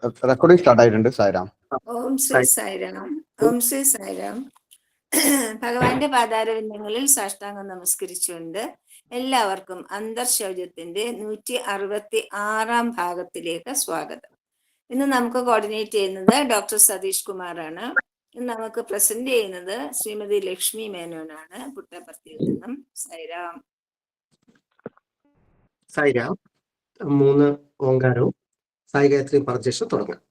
Recording start ആയിട്ടുണ്ട്. സായിരാം. ഓം ശ്രീ സായിരാം. ഓം ശ്രീ സായിരാം. ഭഗവാന്റെ പാതാരവിന്ദങ്ങളിൽ സാഷ്ടാംഗം നമസ്കരിച്ചുകൊണ്ട് എല്ലാവർക്കും അന്തർശൗചത്തിന്റെ 166 ഭാഗത്തിലേക്ക് സ്വാഗതം. ഇന്ന് നമുക്ക് കോർഡിനേറ്റ് ചെയ്യുന്നത് ഡോക്ടർ സതീഷ് കുമാറാണ്. ഇന്ന് നമുക്ക് പ്രസന്റ് ചെയ്യുന്നത് ശ്രീമതി ലക്ഷ്മി മേനോനാണ്, പുട്ടപർത്തിയിൽ നിന്നും. സായിരാം. സായിരാം. 3 ഓങ്കാരവും സായി ഗായത്രിയും പറഞ്ഞ ശേഷം തുടങ്ങാം.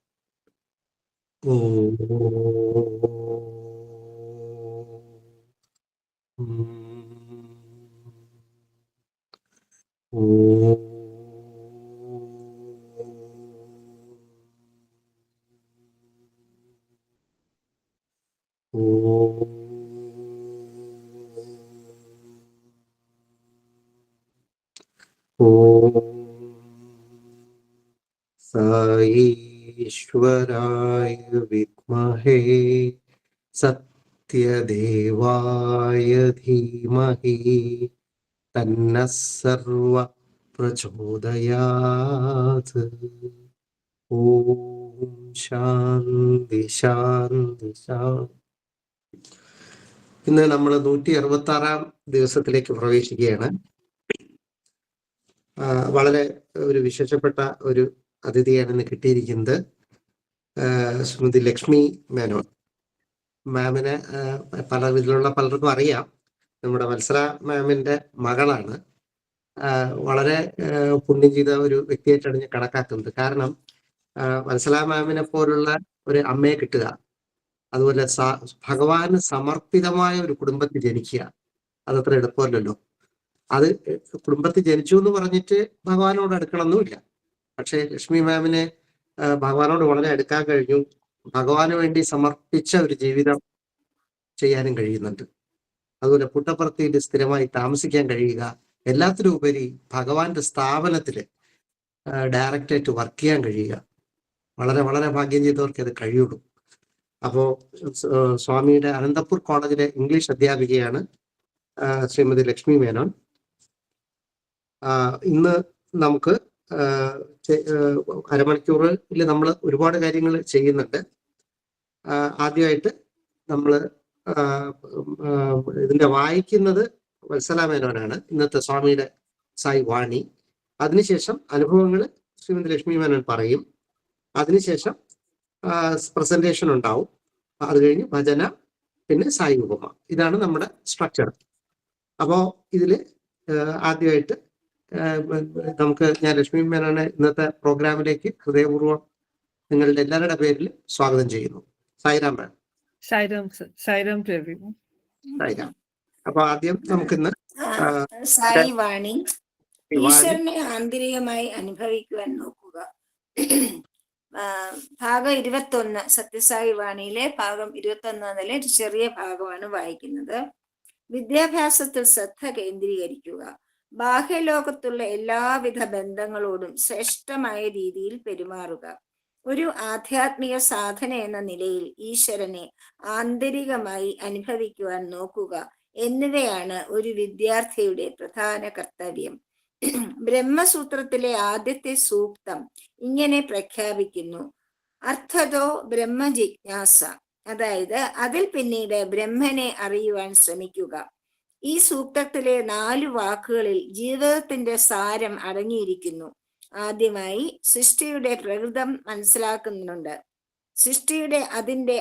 സായീശ്വരായ വിദ്മഹേ സത്യദേവായ ധീമഹി തന്നഃ സർവ പ്രചോദയാത്. ഓം ശാന്തി ശാന്തി ശാന്തി. ഇന്ന് നമ്മൾ 166 ദിവസത്തിലേക്ക് പ്രവേശിക്കുകയാണ്. വളരെ ഒരു വിശേഷപ്പെട്ട ഒരു അതിഥിയാണ് ഇന്ന് കിട്ടിയിരിക്കുന്നത്. ശ്രീമതി ലക്ഷ്മി മേനോൻ മാമിനെ ഇതിലുള്ള പലർക്കും അറിയാം. നമ്മുടെ വത്സല മാമിന്റെ മകളാണ്. വളരെ പുണ്യം ചെയ്ത ഒരു വ്യക്തിയായിട്ടാണ് ഞാൻ കണക്കാക്കുന്നത്. കാരണം വത്സല മാമിനെ പോലുള്ള ഒരു അമ്മയെ കിട്ടുക, അതുപോലെ ഭഗവാന് സമർപ്പിതമായ ഒരു കുടുംബത്തിൽ ജനിക്കുക, അതത്ര എളുപ്പമല്ലല്ലോ. അത് കുടുംബത്തിൽ ജനിച്ചു എന്ന് പറഞ്ഞിട്ട് ഭഗവാനോട് അടുക്കണമെന്നുമില്ല. പക്ഷെ ലക്ഷ്മി മാമിനെ ഭഗവാനോട് വളരെ അടുക്കാൻ കഴിഞ്ഞു. ഭഗവാന് വേണ്ടി സമർപ്പിച്ച ഒരു ജീവിതം ചെയ്യാനും കഴിയുന്നുണ്ട്. അതുപോലെ പുട്ടപ്പർത്തിയിൽ സ്ഥിരമായി താമസിക്കാൻ കഴിയുക, എല്ലാത്തിനും ഉപരി ഭഗവാന്റെ സ്ഥാപനത്തിൽ ഡയറക്റ്റായിട്ട് വർക്ക് ചെയ്യാൻ കഴിയുക, വളരെ വളരെ ഭാഗ്യം ചെയ്തവർക്ക് അത് കഴിയുള്ളൂ. അപ്പോൾ സ്വാമിയുടെ അനന്തപൂർ കോളേജിലെ ഇംഗ്ലീഷ് അധ്യാപികയാണ് ശ്രീമതി ലക്ഷ്മി മേനോൻ. ഇന്ന് നമുക്ക് അരമണിക്കൂറിൽ നമ്മൾ ഒരുപാട് കാര്യങ്ങൾ ചെയ്യുന്നുണ്ട്. ആദ്യമായിട്ട് നമ്മൾ ഇതിന്റെ വായിക്കുന്നത് വത്സല മേനോനാണ്, ഇന്നത്തെ സ്വാമിയുടെ സായി വാണി. അതിനുശേഷം അനുഭവങ്ങൾ ശ്രീമതി ലക്ഷ്മി മേനോൻ പറയും. അതിനുശേഷം പ്രസന്റേഷൻ ഉണ്ടാവും. അത് കഴിഞ്ഞ് ഭജന, പിന്നെ സായി ഉപമ. ഇതാണ് നമ്മുടെ സ്ട്രക്ചർ. അപ്പോൾ ഇതില് ആദ്യമായിട്ട് ഞാൻ ലക്ഷ്മി മേനോനെ ഇന്നത്തെ പ്രോഗ്രാമിലേക്ക് ഹൃദയപൂർവ്വം നിങ്ങളുടെ എല്ലാവരുടെ പേരിൽ സ്വാഗതം ചെയ്യുന്നു. സായിരാം മാം. സായിരാം. അപ്പൊ ആദ്യം നമുക്കിന്ന് സായി വാണി. ഈശ്വരനെ ആന്തരികമായി അനുഭവിക്കുവാൻ നോക്കുക. ഭാഗം 21 സത്യസായി വാണിയിലെ ഭാഗം 21 മുതൽ ഒരു ചെറിയ ഭാഗമാണ് വായിക്കുന്നത്. വിദ്യാഭ്യാസത്തിൽ ശ്രദ്ധ കേന്ദ്രീകരിക്കുക. ബാഹ്യലോകത്തുള്ള എല്ലാവിധ ബന്ധങ്ങളോടും ശ്രേഷ്ഠമായ രീതിയിൽ പെരുമാറുക. ഒരു ആധ്യാത്മിക സാധന എന്ന നിലയിൽ ഈശ്വരനെ ആന്തരികമായി അനുഭവിക്കുവാൻ നോക്കുക എന്നിവയാണ് ഒരു വിദ്യാർത്ഥിയുടെ പ്രധാന കർത്തവ്യം. ബ്രഹ്മസൂത്രത്തിലെ ആദ്യത്തെ സൂക്തം ഇങ്ങനെ പ്രഖ്യാപിക്കുന്നു: അർത്ഥതോ ബ്രഹ്മജിജ്ഞാസ, അതായത് അതിൽ പിന്നീട് ബ്രഹ്മനെ അറിയുവാൻ ശ്രമിക്കുക. ഈ സൂക്തത്തിലെ 4 വാക്കുകളിൽ ജീവിതത്തിന്റെ സാരം അടങ്ങിയിരിക്കുന്നു. ആദ്യമായി സൃഷ്ടിയുടെ പ്രകൃതം മനസ്സിലാക്കുന്നുണ്ട്. സൃഷ്ടിയുടെ അതിൻ്റെ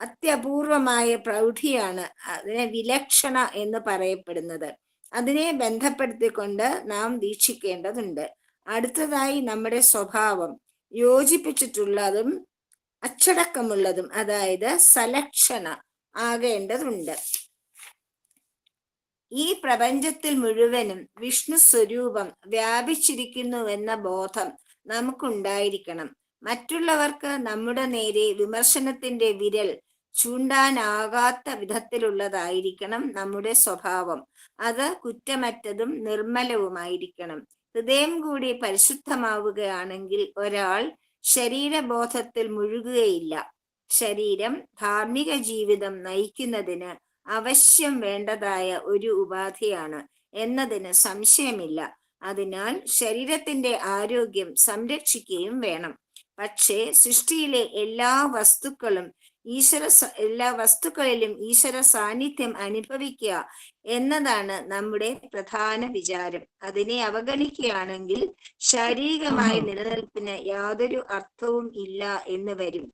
അത്യപൂർവമായ പ്രൗഢിയാണ് അതിനെ വിലക്ഷണ എന്ന് പറയപ്പെടുന്നത്. അതിനെ ബന്ധപ്പെടുത്തിക്കൊണ്ട് നാം വീക്ഷിക്കേണ്ടതുണ്ട്. അടുത്തതായി നമ്മുടെ സ്വഭാവം യോജിപ്പിച്ചിട്ടുള്ളതും അച്ചടക്കമുള്ളതും, അതായത് സലക്ഷണ ആകേണ്ടതുണ്ട്. ഈ പ്രപഞ്ചത്തിൽ മുഴുവനും വിഷ്ണു സ്വരൂപം വ്യാപിച്ചിരിക്കുന്നുവെന്ന ബോധം നമുക്കുണ്ടായിരിക്കണം. മറ്റുള്ളവർക്ക് നമ്മുടെ നേരെ വിമർശനത്തിന്റെ വിരൽ ചൂണ്ടാനാകാത്ത വിധത്തിലുള്ളതായിരിക്കണം നമ്മുടെ സ്വഭാവം. അത് കുറ്റമറ്റതും നിർമ്മലവുമായിരിക്കണം. ഹൃദയം കൂടി പരിശുദ്ധമാവുകയാണെങ്കിൽ ഒരാൾ ശരീരബോധത്തിൽ മുഴുകുകയില്ല. ശരീരം ധാർമ്മിക ജീവിതം നയിക്കുന്നതിന് അവശ്യം വേണ്ടതായ ഒരു ഉപാധിയാണ് എന്നതിന് സംശയമില്ല. അതിനാൽ ശരീരത്തിന്റെ ആരോഗ്യം സംരക്ഷിക്കുകയും വേണം. പക്ഷേ സൃഷ്ടിയിലെ എല്ലാ വസ്തുക്കളിലും ഈശ്വര സാന്നിധ്യം അനുഭവിക്കുക എന്നതാണ് നമ്മുടെ പ്രധാന വിചാരം. അതിനെ അവഗണിക്കുകയാണെങ്കിൽ ശാരീരികമായ നിലനിൽപ്പിന് യാതൊരു അർത്ഥവും ഇല്ല എന്ന് വരും.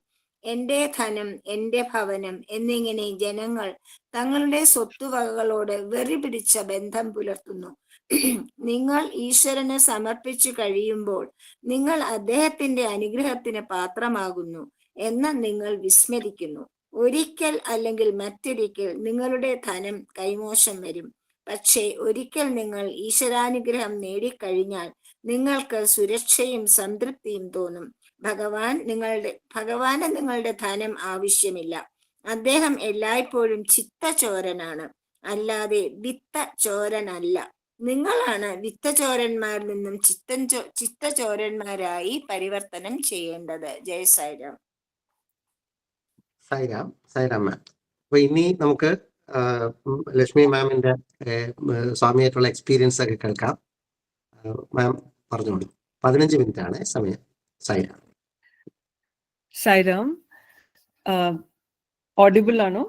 എന്റെ ധനം, എന്റെ ഭവനം എന്നിങ്ങനെ ജനങ്ങൾ തങ്ങളുടെ സ്വത്തുവകകളോട് വെറി പിടിച്ച ബന്ധം പുലർത്തുന്നു. നിങ്ങൾ ഈശ്വരന് സമർപ്പിച്ചു കഴിയുമ്പോൾ നിങ്ങൾ അദ്ദേഹത്തിന്റെ അനുഗ്രഹത്തിന് പാത്രമാകുന്നു എന്ന് നിങ്ങൾ വിസ്മരിക്കുന്നു. ഒരിക്കൽ അല്ലെങ്കിൽ മറ്റൊരിക്കൽ നിങ്ങളുടെ ധനം കൈമോശം വരും. പക്ഷേ ഒരിക്കൽ നിങ്ങൾ ഈശ്വരാനുഗ്രഹം നേടിക്കഴിഞ്ഞാൽ നിങ്ങൾക്ക് സുരക്ഷയും സംതൃപ്തിയും തോന്നും. ഭഗവാന് നിങ്ങളുടെ ധനം ആവശ്യമില്ല. അദ്ദേഹം എല്ലായ്പ്പോഴും ചിത്തചോരനാണ്, അല്ലാതെ വിത്തചോരനല്ല. നിങ്ങളാണ് വിത്തചോരന്മാരിൽ നിന്നും ചിത്തചോരന്മാരായി പരിവർത്തനം ചെയ്യേണ്ടത്. ജയ് സായിരാം. സായിരാം മാം. അപ്പൊ ഇനി നമുക്ക് ലക്ഷ്മി മാമിന്റെ സ്വാമിയായിട്ടുള്ള എക്സ്പീരിയൻസ് ഒക്കെ കേൾക്കാം. മാം പറഞ്ഞോളൂ. 15 മിനിറ്റ് ആണ് സമയം. Sai Ram. Sairam. Audible ano?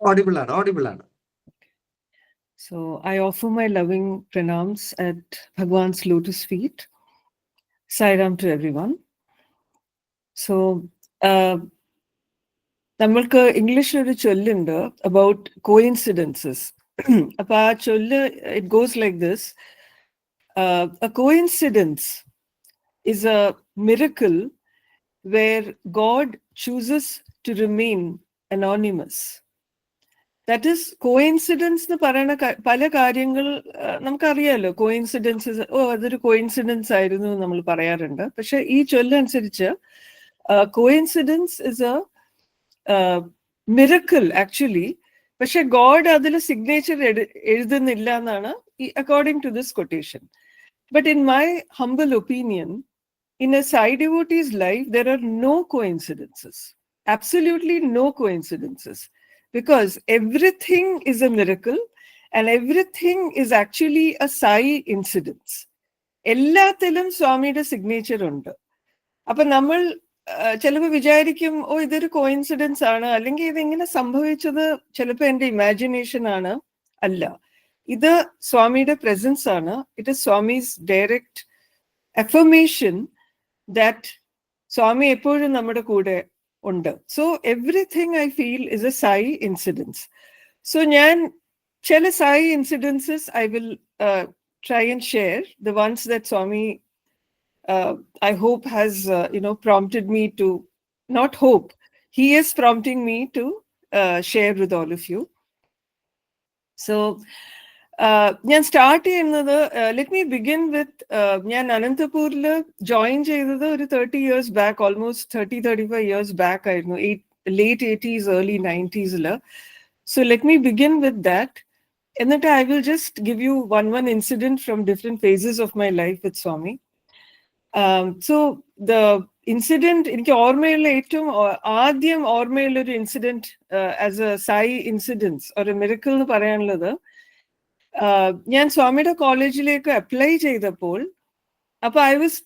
Audible ആണ്. So I offer my loving pranams at Bhagwan's lotus feet. Sairam to everyone. So നമ്മൾക്ക് ഇംഗ്ലീഷിൽ ഒരു ചൊല്ലുണ്ട് about coincidences. അപ്പൊ ആ ചൊല്ല് it goes like this. A coincidence is a miracle where God chooses to remain anonymous. That is, coincidence എന്ന് പറയുന്ന പല കാര്യങ്ങൾ നമുക്കറിയാലോ. കോയിൻസിഡൻസസ്, അതൊരു കോയിൻസിഡൻസ് ആയിരുന്നു നമ്മൾ പറയാറുണ്ട്. പക്ഷെ ഈ ചൊല്ലനുസരിച്ച് coincidence is a miracle actually. പക്ഷെ ഗോഡ് അതിൽ സിഗ്നേച്ചർ എഴുതുന്നില്ല എന്നാണ് according to this quotation. But in my humble opinion, in a Sai devotee's life, there are no coincidences. Absolutely no coincidences. Because everything is a miracle and everything is actually a Sai incidence. എല്ലാത്തിലും സ്വാമിയുടെ signature ഉണ്ട്. അപ്പൊ നമ്മൾ ചിലപ്പോൾ വിചാരിക്കും, ഇതൊരു coincidence ആണ്, അല്ലെങ്കിൽ ഇതെങ്ങനെ സംഭവിച്ചത് ചിലപ്പോൾ എൻ്റെ ഇമാജിനേഷൻ ആണ്. അല്ല, ഇത് സ്വാമിയുടെ പ്രസൻസ് ആണ്. It is Swamy's direct affirmation that Swami എപ്പോഴും നമ്മുടെ കൂടെ ഉണ്ട്. So everything I feel is a Sai incidence. So ഞാൻ ചില Sai incidences I will try and share, the ones that Swami I hope has prompted me to, not hope, he is prompting me to share with all of you. So ഞാൻ start ചെയ്യുന്നത്, let me begin with, ഞാൻ അനന്തപൂരിൽ join ചെയ്തത് ഒരു 30 years back, almost 35 years back ആയിരുന്നു, late 80s, early 90s. So let me begin with that. എന്നിട്ട് I will just give you one incident from different phases of my life with Swami. So the incident, എനിക്ക് ഓർമ്മയുള്ള ഏറ്റവും ആദ്യം ഓർമ്മയുള്ള ഒരു incident as A Sai incidence or a miracle എന്ന് പറയാനുള്ളത്, ഞാൻ സ്വാമിയുടെ കോളേജിലേക്ക് അപ്ലൈ ചെയ്തപ്പോൾ, അപ്പൊ I was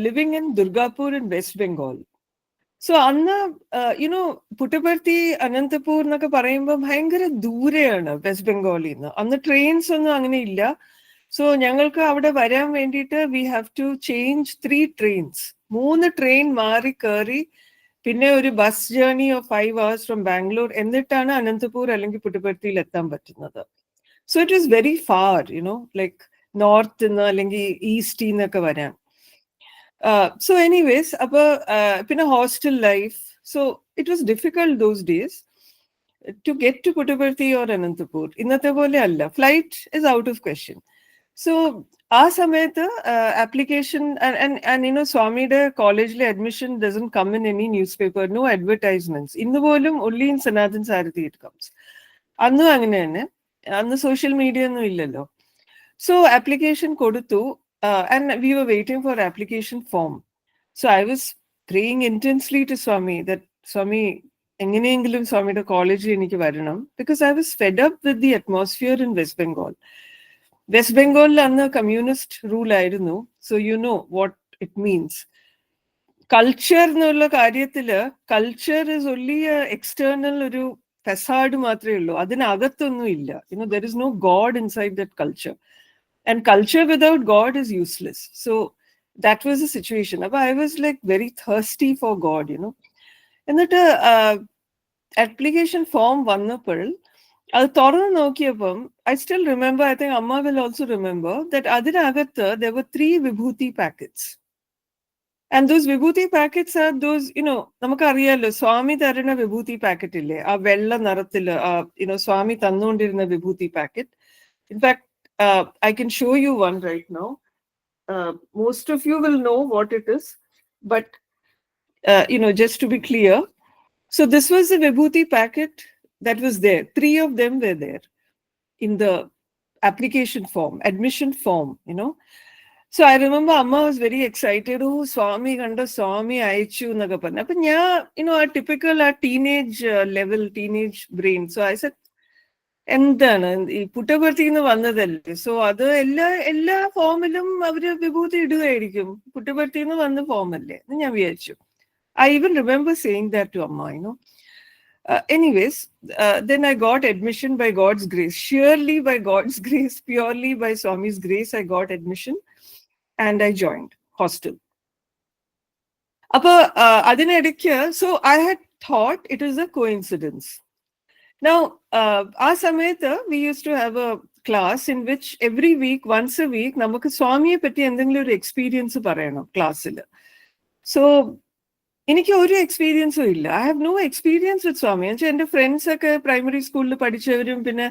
living in Durgapur in West Bengal. So അന്ന് പുട്ടപർത്തി, അനന്തപൂർ എന്നൊക്കെ പറയുമ്പോൾ ഭയങ്കര ദൂരെയാണ് വെസ്റ്റ് ബംഗാളിൽ നിന്ന്. അന്ന് ട്രെയിൻസ് ഒന്നും അങ്ങനെ ഇല്ല. സോ ഞങ്ങൾക്ക് അവിടെ വരാൻ വേണ്ടിയിട്ട് we have to change 3 trains. 3 train മാറി കയറി, പിന്നെ ഒരു bus journey of 5 hours from Bangalore, എന്നിട്ടാണ് അനന്തപൂർ അല്ലെങ്കിൽ പുട്ടപർത്തിയിൽ എത്താൻ പറ്റുന്നത്. So it was very far, like north അല്ലെങ്കിൽ east എന്നൊക്കെ വരാൻ. So anyways, പിന്നെ hostel life. So it was difficult those days to get to Puttaparthi or Anantapur. ഇന്നത്തെ പോലെ അല്ല, flight is out of question. So ആ സമയത്ത് application and സ്വാമിയുടെ കോളേജിലെ admission doesn't come in any newspaper, no advertisements. ഇന്ന് പോലും only in Sanatan Sarathi it comes. അന്നും അങ്ങനെ തന്നെ. അന്ന് സോഷ്യൽ മീഡിയ ഒന്നും ഇല്ലല്ലോ. സോ ആപ്ലിക്കേഷൻ കൊടുത്തു, and we were waiting for application form. So I was praying intensely to Swami that Swami എങ്ങനെയെങ്കിലും സ്വാമിയുടെ കോളേജിൽ എനിക്ക് വരണം, because I was fed up with the atmosphere in West Bengal. West ബംഗാളിൽ അന്ന് കമ്മ്യൂണിസ്റ്റ് റൂൾ ആയിരുന്നു. So you know what it means. Culture എന്നുള്ള കാര്യത്തില് കൾച്ചർ ഇസ് ഒൺലി എക്സ്റ്റേണൽ ഒരു ഫെസാഡ് മാത്രമേ ഉള്ളൂ, അതിനകത്തൊന്നും ഇല്ല. There is no God inside that culture, and culture without God is useless. So that was a situation. അപ്പൊ I was like very thirsty for God. എന്നിട്ട് application form വന്നപ്പോൾ അത് തുറന്ന് നോക്കിയപ്പം I still remember, I think അമ്മ will also remember that അതിനകത്ത് there were 3 vibhuti packets. And those vibhuti packets are those, നമുക്കറിയാലോ സ്വാമി തരുന്ന വിഭൂതി പാക്കറ്റ് ഇല്ലേ, ആ വെള്ള നിറത്തില് സ്വാമി തന്നുകൊണ്ടിരുന്ന vibhuti packet. In fact I can show you one right now. Most of you will know what it is, but just to be clear, so this was the vibhuti packet that was there. 3 of them were there in the application form, admission form. So I remember Amma was very excited. Oh, Swami kanda, Swami aichu naga panna. But yeah, a typical teenage level, teenage brain. So I said, എന്താണ് ഈ പുട്ടപർത്തിന്ന് വന്നതല്ലേ, so അത് എല്ലാ ഫോമിലും അവര് വിഭൂതി ഇടുകയായിരിക്കും, പുട്ടപർത്തിന്ന് വന്ന form അല്ലേ എന്ന് ഞാൻ വിചാരിച്ചു. I even remember saying that to Amma, anyways, then I got admission by God's grace, surely by God's grace, purely by Swami's grace, I got admission and I joined hostel. Appo adinedikku, so I had thought it was a coincidence. Now aa samayathu we used to have a class in which every week, once a week, namukku Swamiye patti endengilum oru experience parayanam class-il. So എനിക്ക് ഒരു എക്സ്പീരിയൻസും ഇല്ല. I have no experience with Swami. എന്നുവെച്ചാൽ എൻ്റെ friends ഒക്കെ primary സ്കൂളിൽ പഠിച്ചവരും പിന്നെ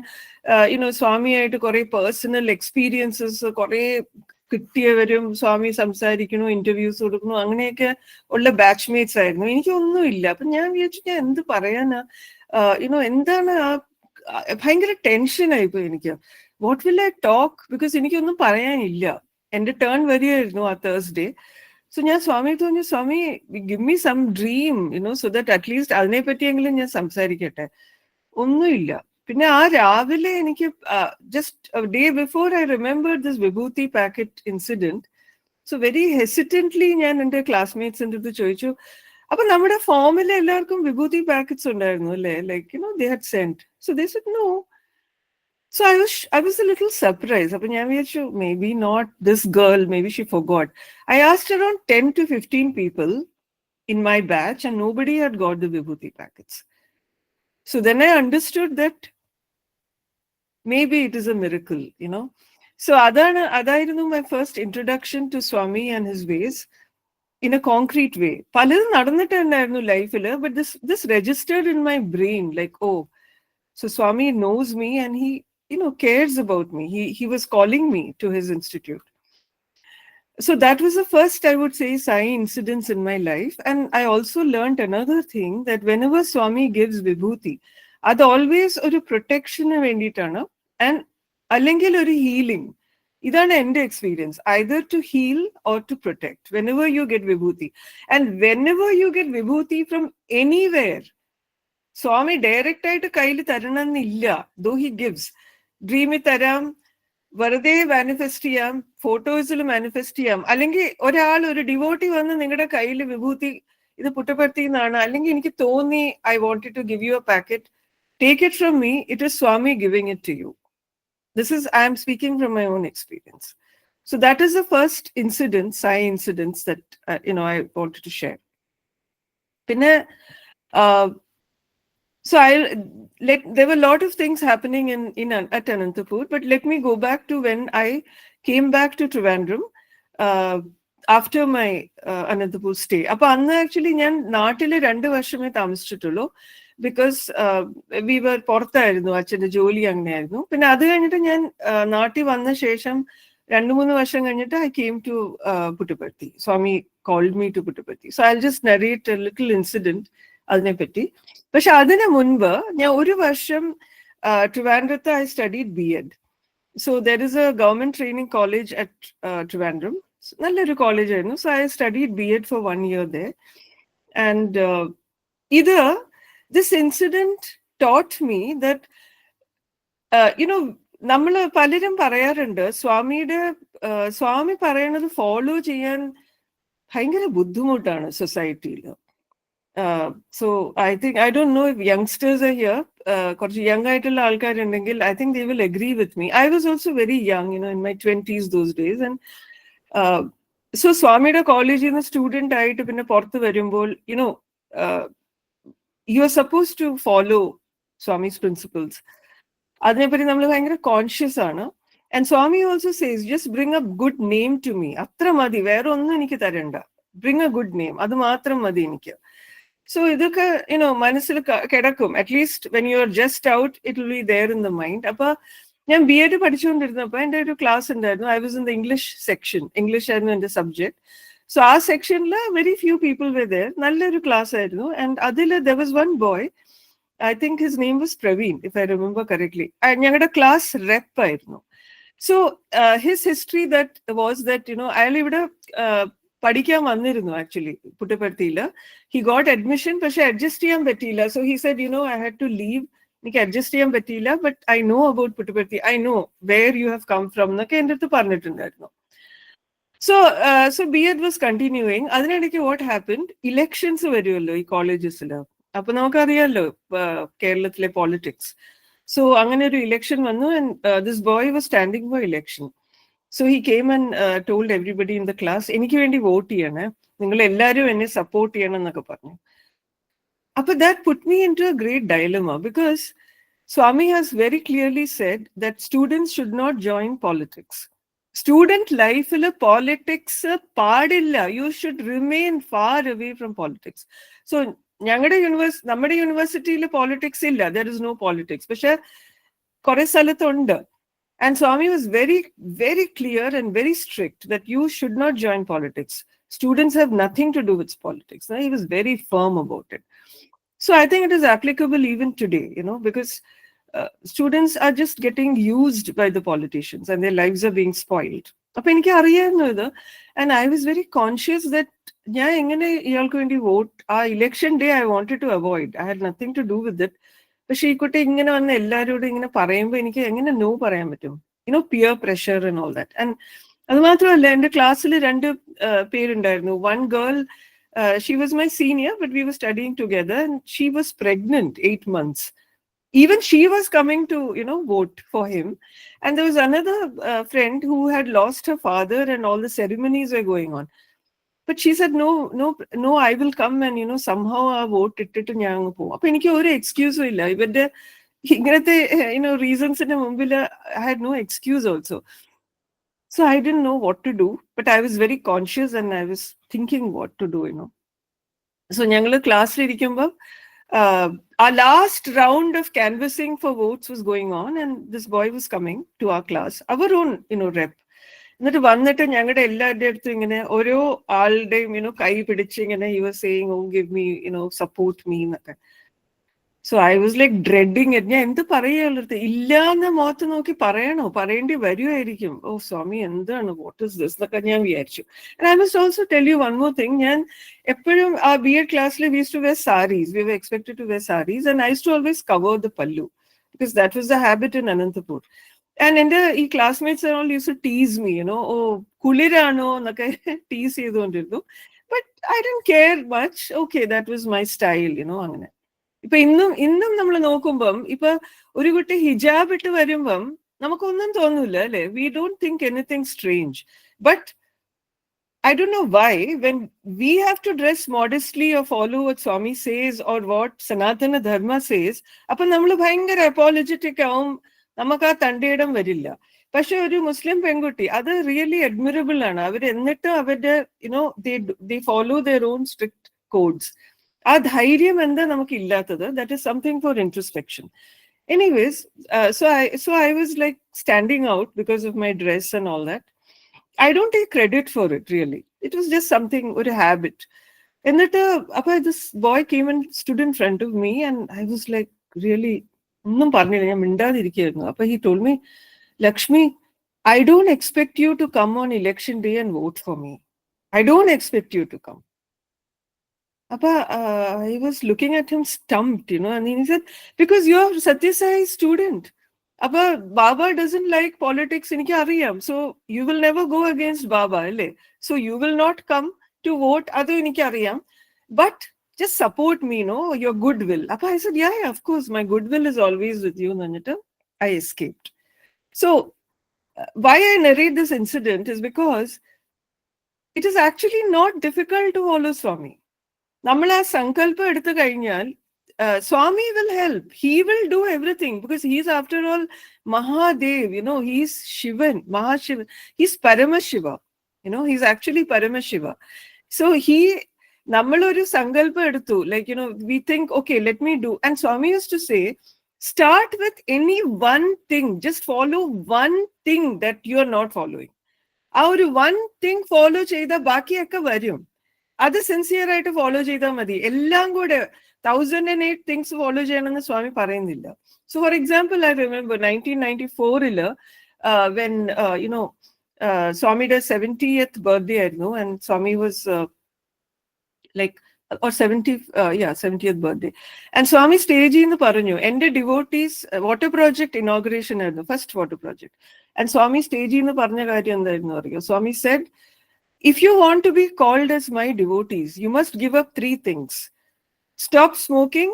സ്വാമിയായിട്ട് കുറെ പേഴ്സണൽ എക്സ്പീരിയൻസസ് കുറെ കിട്ടിയവരും, സ്വാമി സംസാരിക്കണു, ഇന്റർവ്യൂസ് കൊടുക്കണു, അങ്ങനെയൊക്കെ ഉള്ള ബാച്ച്മേറ്റ്സ് ആയിരുന്നു. എനിക്കൊന്നുമില്ല. അപ്പൊ ഞാൻ വിചാരിച്ചു ഞാൻ എന്ത് പറയാനാ, എന്താണ് ഭയങ്കര ടെൻഷനായിപ്പോയി എനിക്ക്. What will I talk, because എനിക്കൊന്നും പറയാനില്ല. എൻ്റെ ടേൺ വരികയായിരുന്നു ആ തേഴ്സ്ഡേ. സോ ഞാൻ സ്വാമിയെ തോന്നി, Swami give me some dream, so that at least അതിനെ പറ്റിയെങ്കിലും ഞാൻ സംസാരിക്കട്ടെ. ഒന്നുമില്ല. പിന്നെ ആ രാവിലെ എനിക്ക് just day before I remember this vibhuti packet incident. So very hesitantly ഞാൻ എൻ്റെ ക്ലാസ്മേറ്റ്സിൻ്റെ അടുത്ത് ചോദിച്ചു, അപ്പൊ നമ്മുടെ ഫോമിൽ എല്ലാവർക്കും വിഭൂതി പാക്കറ്റ്സ് ഉണ്ടായിരുന്നു അല്ലേ, like they had sent. So they said no. So I was a little surprised. Appo njan vichu maybe not this girl, maybe she forgot. I asked around 10 to 15 people in my batch and nobody had got the vibhuti packets. So then I understood that maybe it is a miracle, So adayirunnu my first introduction to Swami and his ways in a concrete way. Paladum nadannittundairunnu life il, but this registered in my brain like, oh, so Swami knows me and he cares about me. He was calling me to his institute. So that was the first, I would say, Sai incidents in my life. And I also learned another thing, that whenever Swami gives vibhuti, അത് always ഒരു പ്രൊട്ടക്ഷന് വേണ്ടിയിട്ടാണ്, and അല്ലെങ്കിൽ ഒരു healing. ഇതാണ് എൻ്റെ experience, either to heal or to protect whenever you get vibhuti. And whenever you get vibhuti from anywhere, Swami direct ആയിട്ട് കയ്യിൽ തരണമെന്നില്ല. Though he gives. ഡ്രീമിൽ തരാം, വെറുതെ മാനിഫെസ്റ്റ് ചെയ്യാം, ഫോട്ടോസിൽ മാനിഫെസ്റ്റ് ചെയ്യാം, അല്ലെങ്കിൽ ഒരു ഡിവോട്ടി വന്ന് നിങ്ങളുടെ കയ്യിൽ വിഭൂതി ഇത് പുട്ടപർത്തി എന്നാണ്, അല്ലെങ്കിൽ എനിക്ക് തോന്നി I wanted to give you a packet, take it from me, it is Swami giving it to you. This is, I am speaking from my own experience. So that is the first incident, Sai incidents that I wanted to share. Pinne, so there were a lot of things happening at Anantapur, but let me go back to when I came back to Trivandrum after my Anantapur stay. Appo anna actually njan naatile 2 varshame താമസിച്ചിട്ടുള്ളൂ, because we were പുറത്തായിരുന്നു, അച്ഛൻ്റെ ജോലി അങ്ങനെയായിരുന്നു. പിന്നെ അത് കഴിഞ്ഞിട്ട് ഞാൻ നാട്ടിൽ വന്ന ശേഷം 2-3 വർഷം കഴിഞ്ഞിട്ട് I came to Puttaparthi. Swami called me to Puttaparthi. So I just narrate a little incident അതിനെപ്പറ്റി. പക്ഷെ അതിനു മുൻപ് ഞാൻ 1 വർഷം ട്രിവാൻഡ്രത്ത് I studied BEd. So there is a government training college at Trivandrum. നല്ലൊരു കോളേജ് ആയിരുന്നു. So I studied BEd for 1 year there. And this incident taught me that, നമ്മൾ പലരും പറയാറുണ്ട് സ്വാമി പറയുന്നത് ഫോളോ ചെയ്യാൻ ഭയങ്കര ബുദ്ധിമുട്ടാണ് സൊസൈറ്റിയിൽ. So I think, I don't know if youngsters are here. കുറച്ച് യങ് ആയിട്ടുള്ള ആൾക്കാരുണ്ടെങ്കിൽ I think they will agree with me. I was also very young, in my 20s those days. And so സ്വാമിയുടെ കോളേജിൽ നിന്ന് സ്റ്റുഡന്റ് ആയിട്ട് പിന്നെ പുറത്ത് വരുമ്പോൾ you are supposed to follow Swami's principles. അതിനെപ്പറ്റി നമ്മൾ ഭയങ്കര കോൺഷ്യസ് ആണ്. And Swami also says, just bring a good name to me. അത്ര മതി, വേറെ ഒന്നും എനിക്ക് തരണ്ട. Bring a good name. അത് മാത്രം മതി എനിക്ക്. So ഇതൊക്കെ മനസ്സിൽ കിടക്കും. At least when you are just out it will be there in the mind. അപ്പൊ ഞാൻ BEd പഠിച്ചുകൊണ്ടിരുന്നപ്പോ എൻ്റെ ഒരു ക്ലാസ് ഉണ്ടായിരുന്നു. I was in the English section. English ആയിരുന്നു എൻ്റെ സബ്ജക്ട്. സോ ആ സെക്ഷനിൽ very few people were there. നല്ലൊരു ക്ലാസ് ആയിരുന്നു. ആൻഡ് അതിൽ there was one boy, I think his name was Praveen, if I remember correctly. ഞങ്ങളുടെ class rep ആയിരുന്നു. So his history that was that അയാൾ ഇവിടെ പഠിക്കാൻ വന്നിരുന്നു ആക്ച്വലി പുട്ടപർത്തിയില്. ഹി ഗോട്ട് അഡ്മിഷൻ, പക്ഷെ അഡ്ജസ്റ്റ് ചെയ്യാൻ പറ്റിയില്ല. So he said I had to leave, എനിക്ക് അഡ്ജസ്റ്റ് ചെയ്യാൻ പറ്റിയില്ല, but I know about Puttaparthi, I know where you have come from എന്നൊക്കെ എൻ്റെ അടുത്ത് പറഞ്ഞിട്ടുണ്ടായിരുന്നു. So BEd was continuing. അതിനിടയ്ക്ക് വാട്ട് ഹാപ്പൻഡ്, ഇലക്ഷൻസ് വരുമല്ലോ ഈ കോളേജസിൽ. അപ്പൊ നമുക്കറിയാലോ കേരളത്തിലെ പോളിറ്റിക്സ്. സോ അങ്ങനെ ഒരു ഇലക്ഷൻ വന്നു. And this boy was standing four election. So he came and told everybody in the class, എനിക്ക് വേണ്ടി വോട്ട് ചെയ്യണേ, നിങ്ങൾ എല്ലാവരും എന്നെ സപ്പോർട്ട് ചെയ്യണം എന്നൊക്കെ പറഞ്ഞു. അപ്പൊ that put me into a great dilemma, because Swami has very clearly said that students should not join politics. Student ലൈഫിൽ പോളിറ്റിക്സ് പാടില്ല. You should remain far away from politics. So നമ്മുടെ യൂണിവേഴ്സിറ്റിയിൽ പോളിറ്റിക്സ് ഇല്ല, there is no politics. പക്ഷെ കുറെ സ്ഥലത്തുണ്ട്. And Swami was very, very clear and very strict that you should not join politics. Students have nothing to do with politics. He was very firm about it. So I think it is applicable even today, because students are just getting used by the politicians and their lives are being spoiled. അപ്പൊ എനിക്ക് അറിയായിരുന്നു ഇത്. And I was very conscious that ഞാൻ എങ്ങനെ ഇയാൾക്ക് വേണ്ടി vote, ആ election day I wanted to avoid. I had nothing to do with it. പക്ഷെ ഈ കുട്ടി ഇങ്ങനെ വന്ന് എല്ലാവരോടും ഇങ്ങനെ പറയുമ്പോൾ എനിക്ക് എങ്ങനെ നോ പറയാൻ പറ്റും? Peer pressure and all that. And അത് മാത്രമല്ല, എൻ്റെ ക്ലാസ്സിൽ 2 പേരുണ്ടായിരുന്നു. One girl, she was my senior, but we were studying together, and she was pregnant 8 months. Even she was coming to vote for him. And there was another friend who had lost her father and all the ceremonies were going on. But she said, no, I will come and somehow ആ vote ഇട്ടിട്ട് ഞാൻ അങ്ങ് പോകും. അപ്പൊ എനിക്ക് ഒരു എക്സ്ക്യൂസും ഇല്ല. ഇവരുടെ ഇങ്ങനത്തെ റീസൺസിന്റെ മുമ്പിൽ I had no excuse also. So I didn't know what to do, but I was very conscious and I was thinking what to do. So ഞങ്ങൾ ക്ലാസ്സിൽ ഇരിക്കുമ്പോൾ our last round of canvassing for votes was going on, and this boy was coming to our class, our own rep. എന്നിട്ട് വന്നിട്ട് ഞങ്ങളുടെ എല്ലാവരുടെ അടുത്തും ഇങ്ങനെ ഓരോ ആളുടെയും കൈ പിടിച്ച് ഇങ്ങനെ he was saying, oh, give me, support me എന്നൊക്കെ. So I was like dreading it. ഞാൻ എന്ത് പറയാനുള്ളത്, ഇല്ലാന്ന് മുഖത്ത് നോക്കി പറയേണ്ടി വരുമായിരിക്കും. ഓ സ്വാമി എന്താണ്, വാട്ട് ഇസ് ദിസ് എന്നൊക്കെ ഞാൻ വിചാരിച്ചു. And I must also tell you one more thing. ഞാൻ എപ്പോഴും ആ BEd ക്ലാസ്സിൽ we used to wear sarees. We were expected to wear sarees and I used to always cover the pallu because that was the habit in Anantapur. And എൻ്റെ ഈ classmates all used to tease me, ഓ കുളിരാണോ എന്നൊക്കെ ടീസ് ചെയ്തുകൊണ്ടിരുന്നു. But I don't care much. Okay, that was my style, അങ്ങനെ. ഇപ്പൊ ഇന്നും നമ്മൾ നോക്കുമ്പം ഇപ്പൊ ഒരു കുട്ടി ഹിജാബ് ഇട്ട് വരുമ്പം നമുക്കൊന്നും തോന്നൂല അല്ലെ. We don't think anything strange. But I don't know why, when we have to dress modestly or follow what Swami says or what Sanatana Dharma says, അപ്പൊ നമ്മൾ ഭയങ്കര അപ്പോളജറ്റിക് ആവും, നമുക്ക് ആ തണ്ടയിടം വരില്ല. പക്ഷെ ഒരു മുസ്ലിം പെൺകുട്ടി അത് റിയലി അഡ്മിറബിൾ ആണ്. അവർ എന്നിട്ട് അവരുടെ they follow their own strict codes. ആ ധൈര്യം എന്താ നമുക്ക് ഇല്ലാത്തത്? That is something for introspection. Anyways, so I was like standing out because of my dress and all that. I don't take credit for it really. It was just something, a habit. എന്നിട്ട് അപ്പൊ this boy came and stood in front of me and I was like really ഒന്നും പറഞ്ഞില്ല, ഞാൻ മിണ്ടാതിരിക്കുകയായിരുന്നു. അപ്പൊ he told me, Lakshmi, I don't expect you to come on election day and vote for me. I don't expect you to come. Appa, I was looking at him stumped, and he said, because you're Satya Sai student. Appa, Baba doesn't like politics, so you will never go against Baba. So you will not come to vote, adu enikkariyam, but just support me, your goodwill. Appa I said, yeah, of course, my goodwill is always with you, nanittu I escaped. So why I narrate this incident is because it is actually not difficult to follow Swami. നമ്മൾ ആ സങ്കല്പം എടുത്തു കഴിഞ്ഞാൽ Swami will help. He will do everything because he's after all Mahadev, he's Shivan, Mahashiva. He's Paramashiva, he's actually Paramashiva. So നമ്മളൊരു സങ്കല്പം എടുത്തു, we think, okay, let me do. And Swami used to say, start with any one thing, just follow one thing that you are not following. ആ ഒരു one thing follow ചെയ്താൽ ബാക്കിയൊക്കെ വരും. അത് sincere ആയിട്ട് ഫോളോ ചെയ്താൽ മതി. എല്ലാം കൂടെ 1008 തിങ്സ് ഫോളോ ചെയ്യണമെന്ന് സ്വാമി പറയുന്നില്ല. So for example, I remember 1994 when സ്വാമിയുടെ 70th ബർത്ത്ഡേ ആയിരുന്നു, and Swami was or 70th birthday. And Swami സ്റ്റേജിൽ നിന്ന് പറഞ്ഞു, എന്റെ ഡിവോട്ടീസ് വാട്ടർ പ്രോജക്ട് ഇനോഗ്രേഷൻ ആയിരുന്നു, ഫസ്റ്റ് വാട്ടർ പ്രോജക്ട്. ആൻഡ് സ്വാമി സ്റ്റേജിൽ നിന്ന് പറഞ്ഞ കാര്യം എന്തായിരുന്നു അറിയോ? സ്വാമി said, if you want to be called as my devotees, you must give up 3 things. Stop smoking,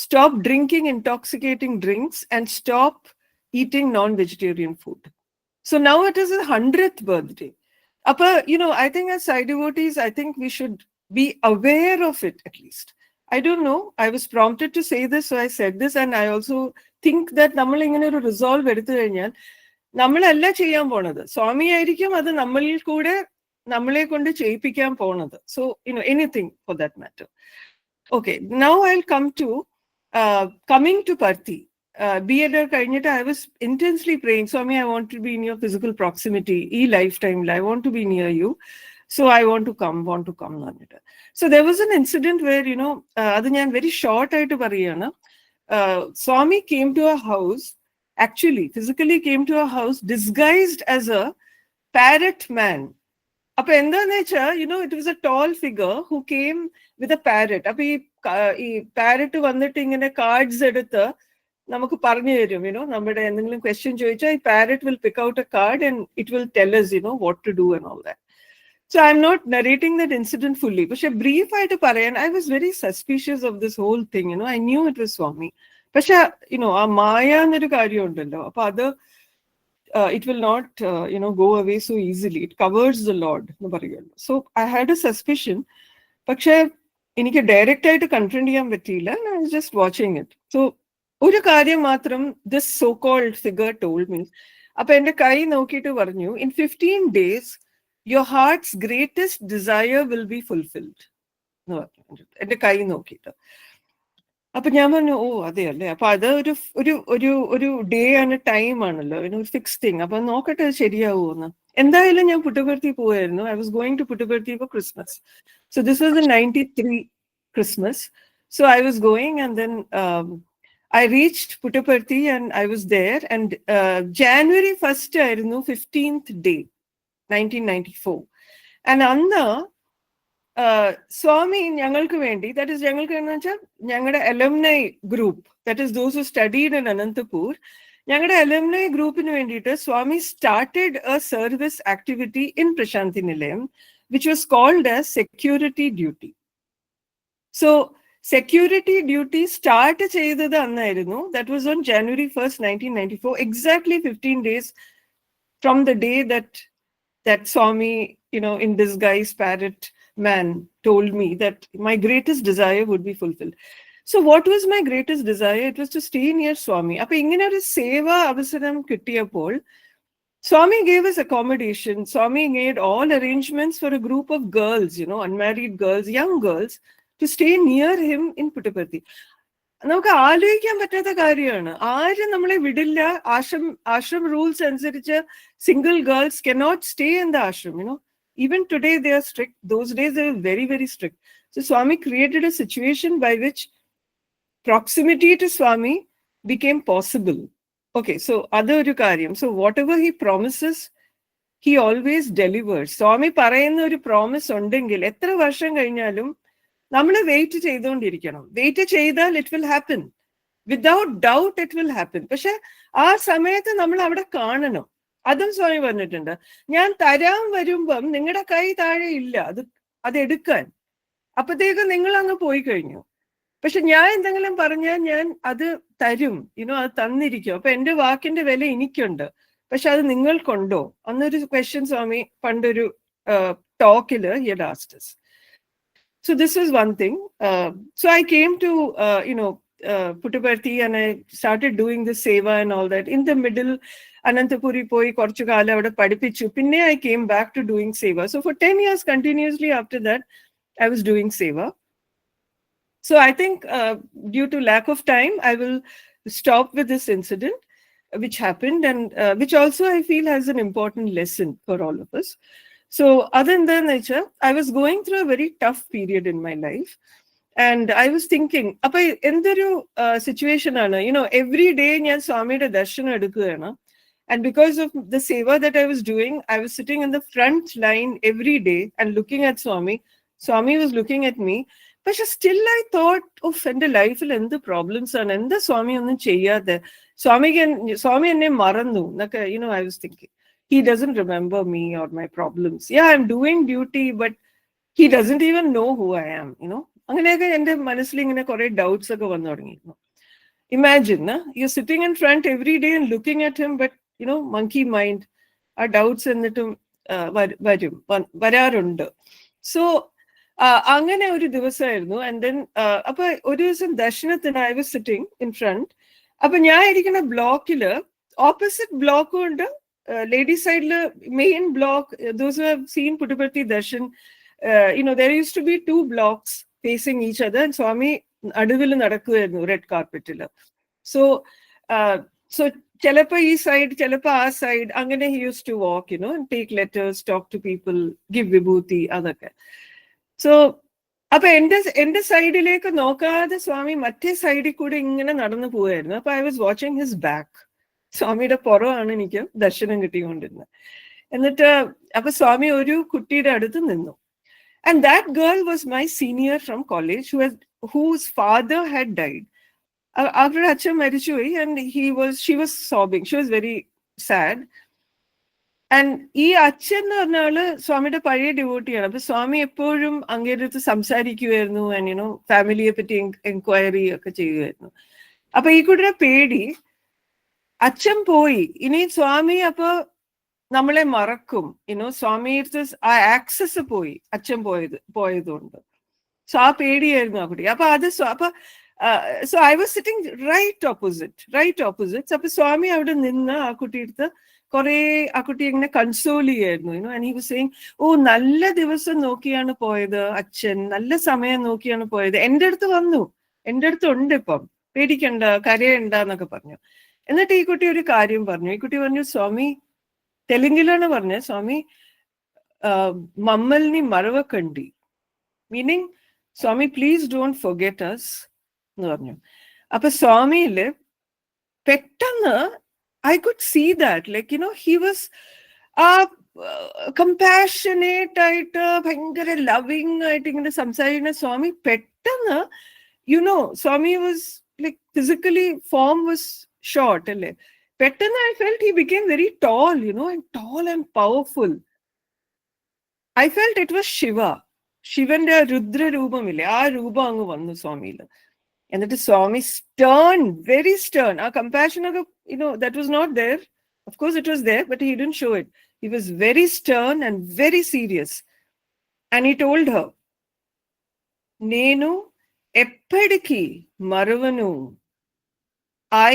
stop drinking intoxicating drinks, and stop eating non-vegetarian food. So now it is his 100th birthday. Appa, I think as Sai devotees, I think we should be aware of it at least. I don't know. I was prompted to say this, so I said this. And I also think that നമ്മൾ ഇങ്ങനെ ഒരു resolve എടുത്തു കഴിഞ്ഞാൽ നമ്മളല്ല ചെയ്യാൻ പോണത്, സ്വാമി ആയിരിക്കും അത് നമ്മളിൽ കൂടെ നമ്മളെ കൊണ്ട് ചെയ്യിപ്പിക്കാൻ പോണത്. So anything for that matter. Okay, now I will come to coming to Parthi. B.Ed കഴിഞ്ഞിട്ട് I was intensely praying, Swami, I want to be in your physical proximity. ഈ lifetime I want to be near you. So I want to come. So there was an incident where, അത് ഞാൻ very short ആയിട്ട് പറയാണ്. Swami came to a house, actually physically came to a house disguised as a parrot man. അപ്പൊ എന്താന്ന് വെച്ചാൽ, it was a tall figure who came with a parrot. അപ്പൊ ഈ parrot വന്നിട്ട് ഇങ്ങനെ കാർഡ്സ് എടുത്ത് നമുക്ക് പറഞ്ഞു തരും, നമ്മുടെ എന്തെങ്കിലും ക്വസ്റ്റ്യൻ ചോദിച്ചാൽ ഈ parrot will pick out a card and it will tell us, what to do and all that. So I'm not narrating that incident fully. പക്ഷെ ബ്രീഫ് ആയിട്ട് പറയാൻ, I was very suspicious of this whole thing. I knew it was Swami. പക്ഷെ ആ മായ എന്നൊരു കാര്യം ഉണ്ടല്ലോ, അപ്പൊ അത് it will not go away so easily. It covers the Lord എന്ന് പറയുമല്ലോ. So I had a suspicion. പക്ഷെ എനിക്ക് ഡയറക്റ്റ് ആയിട്ട് കൺഫ്രണ്ട് ചെയ്യാൻ പറ്റിയില്ല. I was just watching it. So ഒരു കാര്യം മാത്രം this so-called figure told me. അപ്പൊ എന്റെ കൈ നോക്കിയിട്ട് പറഞ്ഞു, in 15 days your heart's greatest desire will be fulfilled. എന്റെ കൈ നോക്കിയിട്ട്. അപ്പൊ ഞാൻ പറഞ്ഞു, ഓ അതെ അല്ലേ, അപ്പൊ അത് ഒരു ഡേ ആണ്, ടൈം ആണല്ലോ, ഒരു ഫിക്സ് തിങ്. അപ്പൊ നോക്കട്ടെ ശരിയാവുമെന്ന്. എന്തായാലും ഞാൻ പുട്ടപർത്തി പോവായിരുന്നു. I was going to Puttaparthi for Christmas. So this was the 93 Christmas. So I was going, and then I reached Puttaparthi and I was there, and January 1st ആയിരുന്നു 15th day 1994. And അന്ന് സ്വാമി ഞങ്ങൾക്ക് വേണ്ടി, that is ഞങ്ങൾക്ക് എന്ന് വെച്ചാൽ ഞങ്ങളുടെ alumni group, that is those who studied in Anantapur, ഞങ്ങളുടെ alumni ഗ്രൂപ്പിന് വേണ്ടിയിട്ട് സ്വാമി started a service activity in Prashanthi Nilayam which was called as security duty. So security duty start ചെയ്തത് അന്നായിരുന്നു. That was on January 1st 1994, exactly 15 days from the day that Swami, in disguise parrot man told me that my greatest desire would be fulfilled. So what was my greatest desire? It was to stay near Swami. Appo ingane oru seva avasaram kittiyapol Swami gave us accommodation. Swami made all arrangements for a group of girls, unmarried girls, young girls, to stay near him in Puttaparthi. നമുക്ക് ആലോചിക്കാൻ പറ്റാത്ത കാര്യമാണ്. ആരും നമ്മളെ വിടില്ല. Ashram rules അനുസരിച്ച് single girls cannot stay in the ashram. Even today they are strict. Those days they were very, very strict. So Swami created a situation by which proximity to Swami became possible. Okay, so other karyam. So whatever he promises, he always delivers. Swami പറയുന്ന ഒരു promise ഉണ്ടെങ്കിൽ എത്ര വർഷം കഴിഞ്ഞാലും നമ്മൾ wait ചെയ്തുകൊണ്ടിരിക്കണം. Wait ചെയ്താൽ it will happen. Without doubt it will happen. പക്ഷെ ആ സമയത്ത് നമ്മൾ അവിടെ കാണണം. അതും സ്വാമി പറഞ്ഞിട്ടുണ്ട്. ഞാൻ തരാൻ വരുമ്പം നിങ്ങളുടെ കൈ താഴെ ഇല്ല. അത് അതെടുക്കാൻ. അപ്പത്തേക്കും നിങ്ങൾ അങ്ങ് പോയി കഴിഞ്ഞു. പക്ഷെ ഞാൻ എന്തെങ്കിലും പറഞ്ഞാൽ ഞാൻ അത് തരും, അത് തന്നിരിക്കും. അപ്പൊ എന്റെ വാക്കിന്റെ വില എനിക്കുണ്ട്, പക്ഷെ അത് നിങ്ങൾക്കുണ്ടോ? അന്നൊരു ക്വസ്റ്റ്യൻ സ്വാമി പണ്ടൊരു ടോക്കില് he had asked us. So this was one thing. So I came to Puttaparthi and I started doing the seva and all that. In the middle, Anantapuri poi korchu kalam avada padipichu. Pinne I came back to doing seva. So for 10 years continuously after that, I was doing seva. So I think due to lack of time, I will stop with this incident which happened, and which also I feel has an important lesson for all of us. So other than that nature, I was going through a very tough period in my life. And I was thinking, appa endoru situation aanu, every day njan Swamiyude darshanam edukkana. And because of the seva that I was doing, I was sitting in the front line every day and looking at Swami. Swami was looking at me. But still I thought, എൻ്റെ ലൈഫിൽ എന്ത് problems ആണ്, എന്താ സ്വാമി ഒന്നും ചെയ്യാതെ, സ്വാമി എന്നെ മറന്നു എന്നൊക്കെ, I was thinking. He doesn't remember me or my problems. Yeah, I'm doing duty, but he doesn't even know who I am, അങ്ങനെയൊക്കെ എൻ്റെ മനസ്സിൽ ഇങ്ങനെ കുറെ ഡൗട്ട്സ് ഒക്കെ വന്നു തുടങ്ങിയിരുന്നു. Imagine, you're sitting in front every day and looking at him, but monkey mind, ആ doubts എന്നിട്ടും വരാറുണ്ട്. സോ അങ്ങനെ ഒരു ദിവസമായിരുന്നു. ആൻഡ് ദെൻ അപ്പൊ ഒരു ദിവസം ദർശനത്തിന് I was sitting in front. അപ്പൊ ഞാൻ ഇരിക്കുന്ന ബ്ലോക്കില് ഓപ്പോസിറ്റ് ബ്ലോക്കും ഉണ്ട്, ലേഡീസ് സൈഡില് main block. Those who have seen Puttaparthi darshan, there used to be 2 blocks facing each other, and സ്വാമി നടുവിൽ നടക്കുമായിരുന്നു റെഡ് കാർപ്പറ്റില്. സോ ചിലപ്പോ ഈ സൈഡ്, ചിലപ്പോ ആ സൈഡ്, അങ്ങനെ he used to walk, and take letters, talk to people, give vibhuti, അതൊക്കെ. So അപ്പൊ എന്റെ സൈഡിലേക്ക് നോക്കാതെ സ്വാമി മറ്റേ സൈഡിൽ കൂടെ ഇങ്ങനെ നടന്നു പോവായിരുന്നു. അപ്പൊ I was watching his back. സ്വാമിയുടെ പുറമാണ് എനിക്ക് ദർശനം കിട്ടിക്കൊണ്ടിരുന്നത്. എന്നിട്ട് അപ്പൊ സ്വാമി ഒരു കുട്ടിയുടെ അടുത്ത് നിന്നു. And that girl was my senior from college whose father had died. അവരുടെ അച്ഛൻ മരിച്ചുപോയി. And she was sobbing. She was very sad. And ഈ അച്ഛൻ എന്ന് പറഞ്ഞ ആള് സ്വാമിയുടെ പഴയ ഡിവോട്ടിയാണ്. അപ്പൊ സ്വാമി എപ്പോഴും അങ്ങേരടുത്ത് സംസാരിക്കുമായിരുന്നു, ആൻഡ് ഫാമിലിയെ പറ്റി എൻക്വയറി ഒക്കെ ചെയ്യുമായിരുന്നു. അപ്പൊ ഈ കുട്ടിയുടെ പേടി, അച്ഛൻ പോയി, ഇനി സ്വാമി അപ്പൊ നമ്മളെ മറക്കും, സ്വാമിയുടെ ആ ആക്സസ് പോയി, അച്ഛൻ പോയതുകൊണ്ട്. സോ ആ പേടിയായിരുന്നു ആ കുട്ടി. അപ്പൊ so I was sitting right opposite. അപ്പൊ സ്വാമി അവിടെ നിന്ന് ആ കുട്ടിയെടുത്ത് കുറെ ആ കുട്ടി ഇങ്ങനെ കൺസോൾ ചെയ്യായിരുന്നു. ആൻഡ് ഹി വാസ് സെയിങ്, നല്ല ദിവസം നോക്കിയാണ് പോയത് അച്ഛൻ, നല്ല സമയം നോക്കിയാണ് പോയത്, എൻ്റെ അടുത്ത് വന്നു, എൻ്റെ അടുത്ത് ഉണ്ട്, ഇപ്പം പേടിക്കണ്ട, കരയണ്ട എന്നൊക്കെ പറഞ്ഞു. എന്നിട്ട് ഈ കുട്ടി ഒരു കാര്യം പറഞ്ഞു. ഈ കുട്ടി പറഞ്ഞു, സ്വാമി, തെലുങ്കിലാണ് പറഞ്ഞത്, സ്വാമി മമ്മൽനി മറവക്കണ്ടി, meaning Swami please don't forget us എന്ന് പറഞ്ഞു. അപ്പൊ സ്വാമിയില് പെട്ടെന്ന് I could see that, like, he was compassionate ആയിട്ട്, ഭയങ്കര ലവിങ് ആയിട്ട് ഇങ്ങനെ സംസാരിക്കുന്ന സ്വാമി പെട്ടെന്ന്, സ്വാമി was like physically form was short, അല്ലേ? പെട്ടെന്ന് I felt he became very tall, and tall and powerful. I felt it was Shiva. ശിവന്റെ രുദ്ര രൂപമില്ലേ, ആ രൂപം അങ്ങ് വന്നു സ്വാമിയില്. എന്നിട്ട് സ്വാമി stern, very stern. ആ compassion ഒക്കെ, that was not there. Of course it was there, but he didn't show it. He was very stern and very serious. And he told her, Nenu eppadiki maravanu. I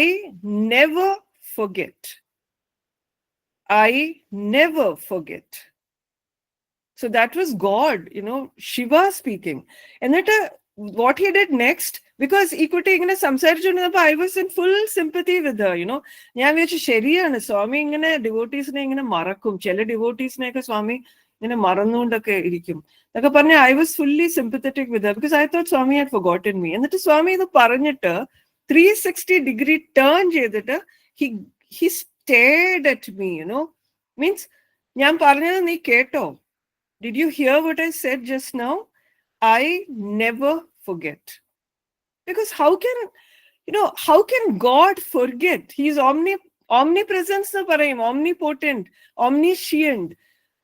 never forget. I never forget. So that was God, Shiva speaking. എന്നിട്ട് what he did next, because ഈ കുട്ടി ഇങ്ങനെ സംസാരിച്ചുകൊണ്ടിരുന്നപ്പോ I was in full sympathy with her, ഞാൻ വിചാരിച്ചു ശരിയാണ്, സ്വാമി ഇങ്ങനെ ഡിവോട്ടീസിനെ ഇങ്ങനെ മറക്കും, ചില ഡിവോട്ടീസിനെയൊക്കെ സ്വാമി ഇങ്ങനെ മറന്നുകൊണ്ടൊക്കെ ഇരിക്കും എന്നൊക്കെ പറഞ്ഞ I was fully sympathetic with her, because I thought Swami had forgotten me. എന്നിട്ട് സ്വാമി ഇത് പറഞ്ഞിട്ട് 360 ടേൺ ചെയ്തിട്ട് he stared at me, means ഞാൻ പറഞ്ഞത് നീ കേട്ടോ? Did you hear what I said just now? I never forget. Because how can God forget? He is omnipresence na parayum, omnipotent, omniscient.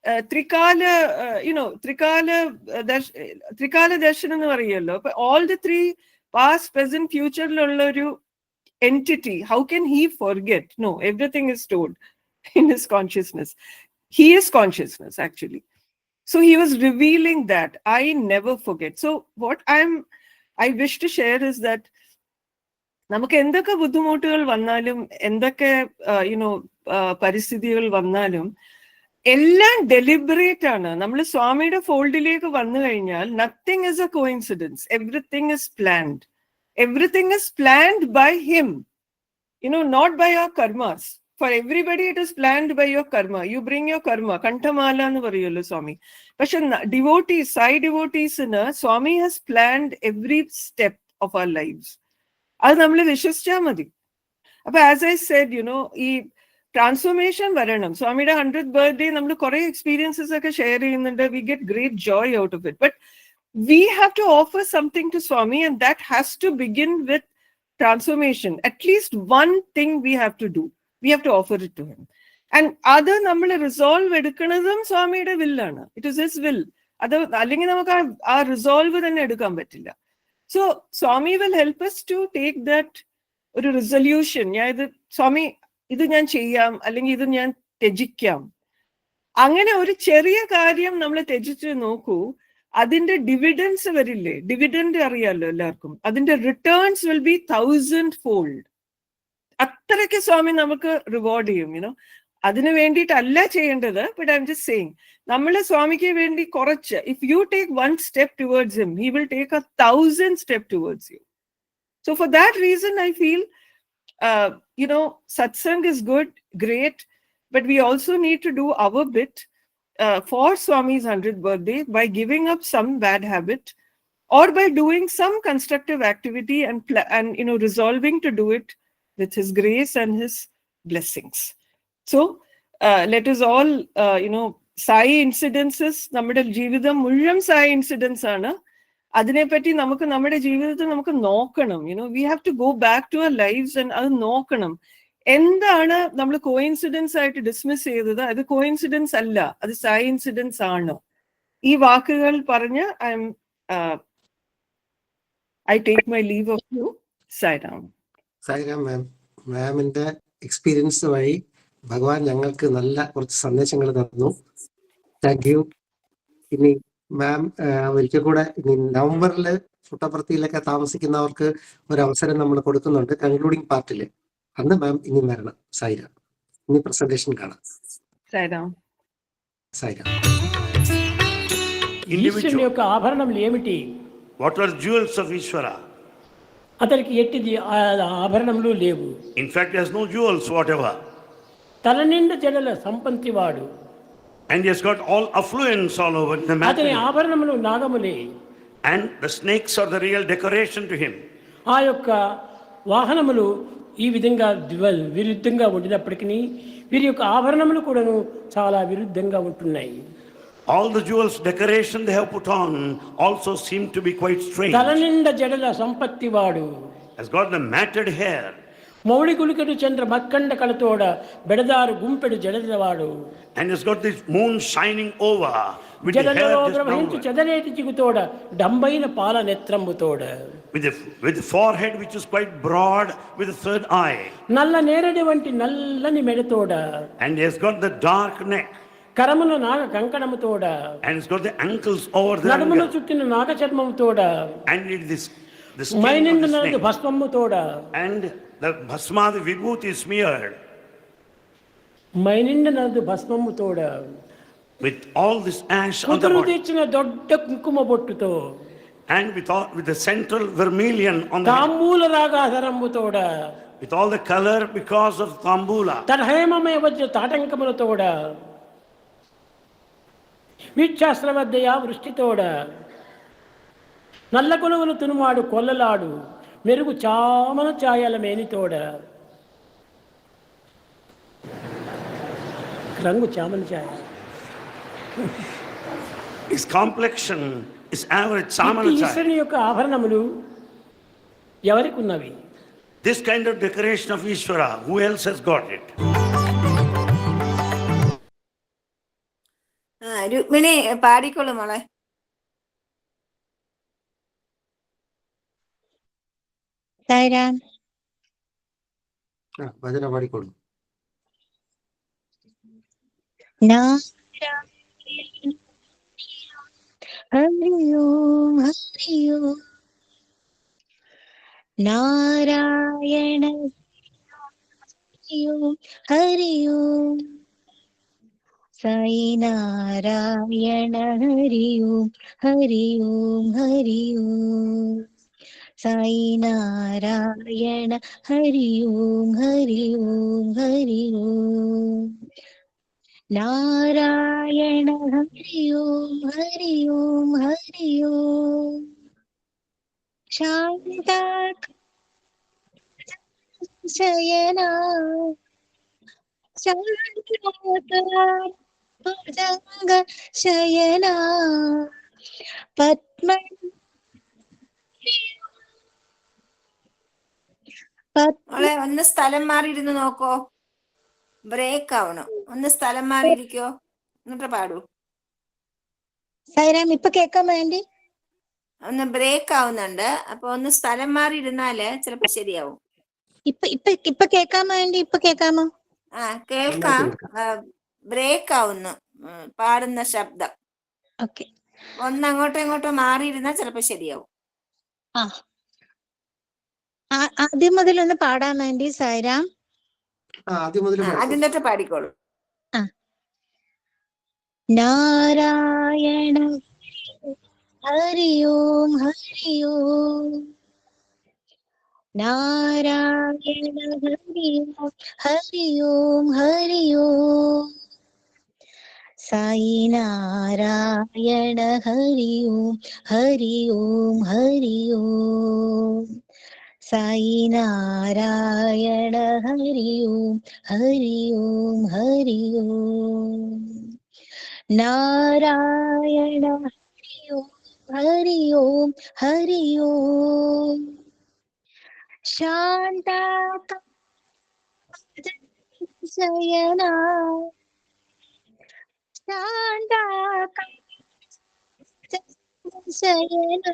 Trikala, Trikala Darshan എന്ന് പറയുമല്ലോ. But all the three past, present, future ഉള്ള ഒരു entity, how can he forget? No, everything is stored in his consciousness. He is consciousness, actually. So he was revealing that I never forget. So what I wish to share is that നമുക്ക് എന്തൊക്കെ ബുദ്ധിമുട്ടുകൾ വന്നാലും എന്തൊക്കെ പരിസ്ഥിതികൾ വന്നാലും എല്ലാം deliberate ആണ്. നമ്മൾ സ്വാമിയുടെ ഫോൾഡിലേക്ക് വന്നു കഴിഞ്ഞാൽ nothing is A coincidence, everything is planned. Everything is planned by him, not by your karmas. For everybody it is planned by your karma. You bring your karma. Kantamala nu parayallo Swami. But devotees, Sai devotees, Swami has planned every step of our lives. Adu nammal vishwasicha madi. Appo as I said, ee transformation varanam. Swamiയുടെ 100th birthday nammal kore experiences ഒക്കെ share ചെയ്യുന്നുണ്ട്. We get great joy out of it. But we have to offer something to Swami, and that has to begin with transformation. At least one thing we have to do. We have to offer it to him. And other nammal resolve edukkanadum Swamiയുടെ will aanu. It is his will. Adu allengi namakku aa resolve thanne edukkan pattilla. So Swami will help us to take that oru resolution. Swami idu njan cheyyam allengi idu njan tejikam. Angane oru cheriya karyam nammal tejichu nokku. അതിന്റെ dividends വരില്ലേ? Dividend അറിയാലോ എല്ലാവർക്കും. അതിന്റെ returns will be 1000-fold. അത്രയ്ക്ക് സ്വാമി നമുക്ക് reward ചെയ്യും. അതിന് വേണ്ടിയിട്ടല്ല ചെയ്യേണ്ടത്. But I am just saying, നമ്മൾ സ്വാമിക്ക് വേണ്ടി കുറച്ച്, if you take 1 step towards him, he will take 1,000 steps towards you. So for that reason I feel satsang is good, great, but we also need to do our bit for Swami's 100th birthday by giving up some bad habit or by doing some constructive activity and resolving to do it with his grace and his blessings. So let us all Sai incidences, നമ്മുടെ ജീവിതം മുഴുവൻ Sai incidents ആണ്. അതിനെപ്പറ്റി നമുക്ക് നമ്മുടെ ജീവിതത്തിൽ നമുക്ക് നോക്കണം. We have to go back to our lives and അത് നോക്കണം. എന്താണ് നമ്മൾ കോയിൻസിഡൻസ് ആയിട്ട് ഡിസ്മിസ് ചെയ്തത്? അത് കോയിൻസിഡൻസ് അല്ല, അത് Sai ഇൻസിഡൻസ് ആണ്. ഈ വാക്കുകൾ പറഞ്ഞ് I take my leave of you. Sairam. Sairam മാം, മാമിന്റെ എക്സ്പീരിയൻസ് വഴി ഭഗവാൻ ഞങ്ങൾക്ക് നല്ല കുറച്ച് സന്ദേശങ്ങൾ തന്നു. Thank you. ഇനി മാം ഒരിക്കൽ കൂടെ ഇനി നവംബറിൽ പുട്ടപ്പർത്തിയിലൊക്കെ താമസിക്കുന്നവർക്ക് ഒരു അവസരം നമ്മൾ കൊടുക്കുന്നുണ്ട് കൺക്ലൂഡിംഗ് പാർട്ടിൽ. അന്ന് മാം ഇനി വരണം. സൈറാം. ഇനി പ്രസന്റേഷൻ കാണാം. సైరాం. ఈశ్వరుని యొక్క ఆభరణములు ఏమిటి? What are jewels of Ishvara? అతనికి ఎట్టిది ఆభరణములు లేవు. In fact, he has no jewels whatever. తల నిండా జడల సంపంతి వాడు. And he has got all affluence all over the matter. అతని ఆభరణములు నాగములే. And the snakes are the real decoration to him. ఆ యొక్క వాహనములు ఈ విధంగా విరుద్ధంగా ఉండినప్పటికీ వీరి యొక్క ఆభరణములు కూడాను చాలా విరుద్ధంగా ఉంటున్నాయి. All the jewels decoration they have put on also seem to be quite strange. తల నిండా జడల సంపత్తి వాడు. Has got the matted hair. Mouli గులికడు Chandra మక్కండ కళతోడ బెడదారు గుంపెడు జడలవాడు. And has got this moon shining over with the hair ప్రవహించు చెదరేటి చిగుతోడ డంబైన పాల నేత్రంబుతోడ. With the forehead which is quite broad, with the third eye. నల్ల నేరడి వంటి నల్లని మెడతోడ. And he has got the dark neck. కరమున Naga కంకణముతోడ. And he's got the ankles over the నడుమున చుట్టిన నాగ చర్మముతోడ. And it is the skin మైనిండ of the నలది snake. భస్మముతోడ. And the bhasma, the vibhuti is smeared. మైనిండ నలది భస్మముతోడ. With all this ash on the కుదురు body. తెచ్చిన దొడ్డ కుంకుమ బొట్టుతో. And with the central vermilion on the head. తాంబూల రాగాధరంబుతోడ. With all the color because of tambula. తరహేమమే వజ్ర తాటంకములతోడ. వీక్షాస్త్రవద్దయ వృష్టితోడ. నల్ల కొలువులు తునుమాడు కొల్లలాడు మెరుగు చామన ఛాయల మేనితోడ. రంగు చామన ఛాయ. His complexion is average samana chai. ఈశ్వరుని యొక్క ఆభరణములు ఎవరికి ఉన్నవి? This kind of decoration of Ishvara, who else has got it? Rukmini പാടിക്കോളൂ മോളെ. സായിരാം. ഭജന പാടിക്കോളൂ. ഹരി ഓം ഹരി ഓം നാരായണ ഹരി ഓം ഹരി ഓം സായി നാരായണ ഹരി ഓം ഹരി ഓം ഹരി ഓം സായി നാരായണ ഹരി ഓം ഹരി ഓം ഹരി ഓം നാരായണ ഹരി ഓം ഹരി ഓം ഹരി ഓം ശാന്ത ശയന ഭുജംഗ ശയന പത്മ മോളെ ഒന്ന് സ്ഥലം മാറിയിരുന്ന് നോക്കോ, ബ്രേക്ക് ആവണം. ഒന്ന് സ്ഥലം മാറിയിരിക്കോ, എന്നിട്ട് പാടൂ. സായിരാം, ഇപ്പൊ കേൾക്കാമോ ആന്റി? ഒന്ന് ബ്രേക്ക് ആവുന്നുണ്ട്, അപ്പൊ ഒന്ന് സ്ഥലം മാറി ഇരുന്നാല് ചിലപ്പോ ശരിയാവും. ഇപ്പൊ കേൾക്കാമോ ആന്റി? ഇപ്പൊ കേൾക്കാമോ? ആ കേൾക്കാം. ബ്രേക്ക് ആവുന്നു പാടുന്ന ശബ്ദം. ഓക്കെ, ഒന്ന് അങ്ങോട്ടോ ഇങ്ങോട്ടോ മാറിയിരുന്നാൽ ചിലപ്പോ ശരിയാവും. ആദ്യം മുതൽ ഒന്ന് പാടാം ആന്റി. സായിരാം. ആദ്യം മുതൽ ആദ്യം തൊട്ട് പാടിക്കോളൂ. നാരായണ ഹരി ഓം ഹരി ഓം നാരായണ ഹരി ഓം ഹരി ഓം ഹരി ഓം സായി നാരായണ ഹരി ഓം ഹരി ഓം ഹരി ഓം സായി നാരായണ ഹരി ഓം ഹരി ഓം ഹരി ഓം നാരായണ ഹരി ഓം ഹരി ഓം ഹരി ഓം ശാന്ത ശയന ശാന്ത ശയന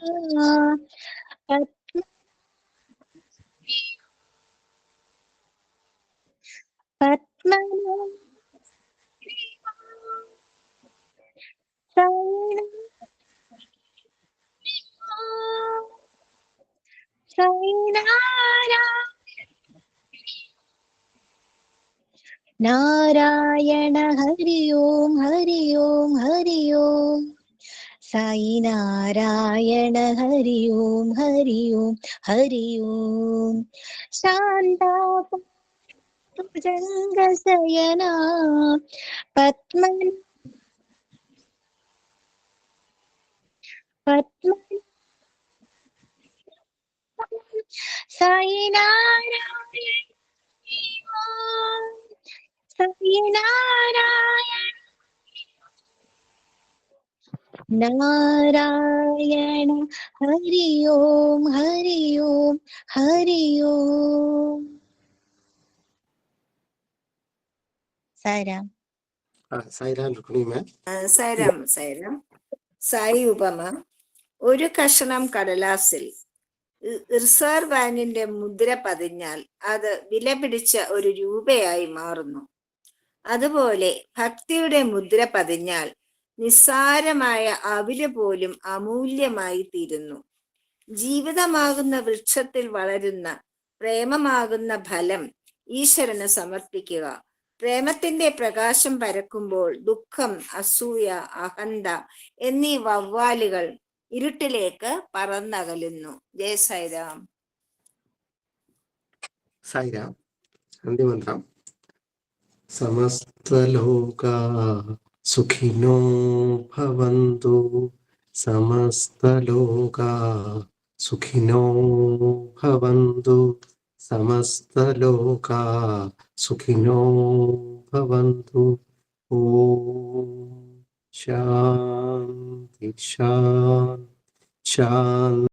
പത്മ നാരായണ ഹരി ഓം ഹരി ഓം ഹരി ഓം സായി നാരായണ ഹരി ഓം ഹരി ഓം ഹരി ഓം ശാന്ത ഭുജംഗ ശയന പത്മ സായി നാരായണ സായി നാരായണ നാരായണ ഹരി ഓം ഹരി ഓം ഹരി ഓം. സായിരാം. സായിരാം രുക്മിണി മാം. സൈറാം സൈറാം. സായി ഉപമ. ഒരു കഷണം കടലാസിൽ റിസർവ് ബാങ്കിന്റെ മുദ്ര പതിഞ്ഞാൽ അത് വിലപിടിച്ച ഒരു രൂപയായി മാറുന്നു. അതുപോലെ ഭക്തിയുടെ മുദ്ര പതിഞ്ഞാൽ നിസ്സാരമായ അവില് പോലും അമൂല്യമായി തീരുന്നു. ജീവിതമാകുന്ന വൃക്ഷത്തിൽ വളരുന്ന പ്രേമമാകുന്ന ഫലം ഈശ്വരന് സമർപ്പിക്കുക. പ്രേമത്തിന്റെ പ്രകാശം പരക്കുമ്പോൾ ദുഃഖം, അസൂയ, അഹന്ത എന്നീ വവ്വാലുകൾ ഇരുട്ടിലേക്ക് പറന്നകലുന്നു. ജയ സായിരാം. സായിരാം. അന്തിമന്ത്രം. സമസ്തലോകാ സുഖിനോ ഭവന്തു സമസ്തലോകാ സുഖിനോ ഭവന്തു സമസ്തലോകാ സുഖിനോ ഭവന്തു. ഓം ശാന്തി ശാന്തി ശാന്തി.